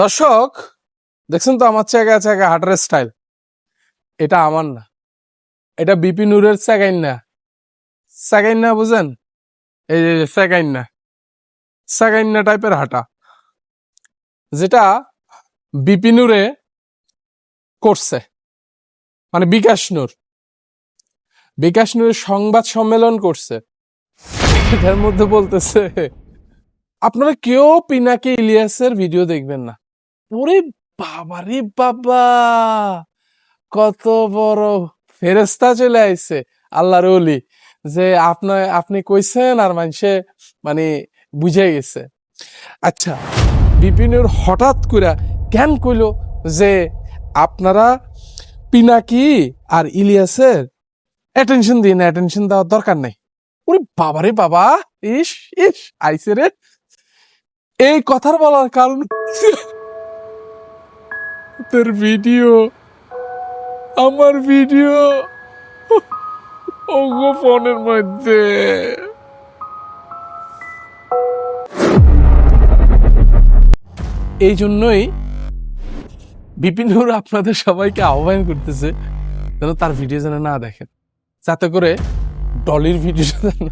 দর্শক দেখছেন তো আমার জায়গায় জায়গায় হাঁটার স্টাইল। এটা আমার না, এটা বিপি নূরের স্যাগাইন না বুঝেন? এই যে স্যাগাইন না টাইপের হাঁটা, যেটা বিপি নূরে করছে, মানে বিকাশ নূরের সংবাদ সম্মেলন করছে। এটার মধ্যে বলতেছে আপনারা কেউ পিনাকি ইলিয়াসের ভিডিও দেখবেন না। ওরে বাবা রে বাবা, কত বড় ফেরেস্তা চলে আইছে আল্লাহর ওলি, যে আপনি কইছেন আর মানুষে মানে বুঝে গেছে। আচ্ছা, বিপিনের হঠাৎ করে কেন কইলো যে আপনারা পিনাকি আর ইলিয়াসের অ্যাটেনশন দিন, অ্যাটেনশন দেওয়ার দরকার নাই। ওরে বাবা রে বাবা, ইস ইস আইছে রে। এই কথার বলার কারণ তোর ভিডিও, আমার ভিডিও ওগো ফোনের মধ্যে। এই জন্যই বিপিনুর আপনাদের সবাইকে আহ্বান করতেছে যেন তার ভিডিও যেন না দেখেন, যাতে করে ডলির ভিডিও যেন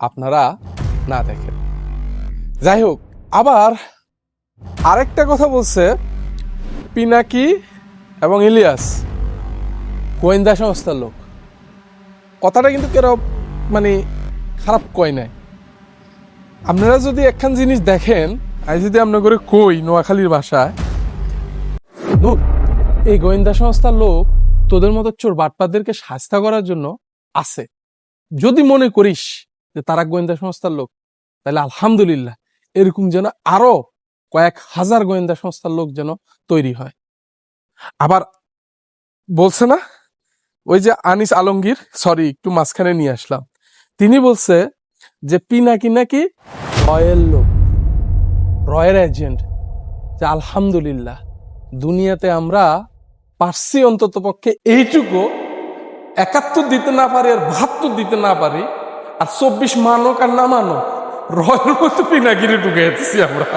আপনারা না দেখেন। যাই হোক, আবার আরেকটা কথা বলছে, পিনাকি এবং ইলিয়াস গোয়েন্দা সংস্থার লোক। কথাটা কিন্তু কেউ মানে খারাপ কয় নাই। আপনারা যদি একখান জিনিস দেখেন, আমি যদি আপনার করে কই নোয়াখালীর ভাষায়, এই গোয়েন্দা সংস্থার লোক তোদের মতো চোর বাটপাদেরকে শাস্তা করার জন্য আছে। যদি মনে করিস যে তারা গোয়েন্দা সংস্থার লোক, তাহলে আলহামদুলিল্লাহ, এরকম যেন আরো কয়েক হাজার গোয়েন্দা সংস্থার লোক যেন তৈরি হয়। আবার বলছে না, ওই যে আনিস আলমগীর, সরি একটু মাঝখানে নিয়ে আসলাম, তিনি বলছে যে পিনাকি নাকি রয়ের লোক, রয়ের এজেন্ট। যে আলহামদুলিল্লাহ, দুনিয়াতে আমরা পারছি অন্তত পক্ষে এইটুকু, ৭১ দিতে না পারি আর ৭২ দিতে না পারি, আর ২৪ মানক আর না মানক রয়ের মতো পিনাকিরে ঢুকে যাচ্ছি আমরা।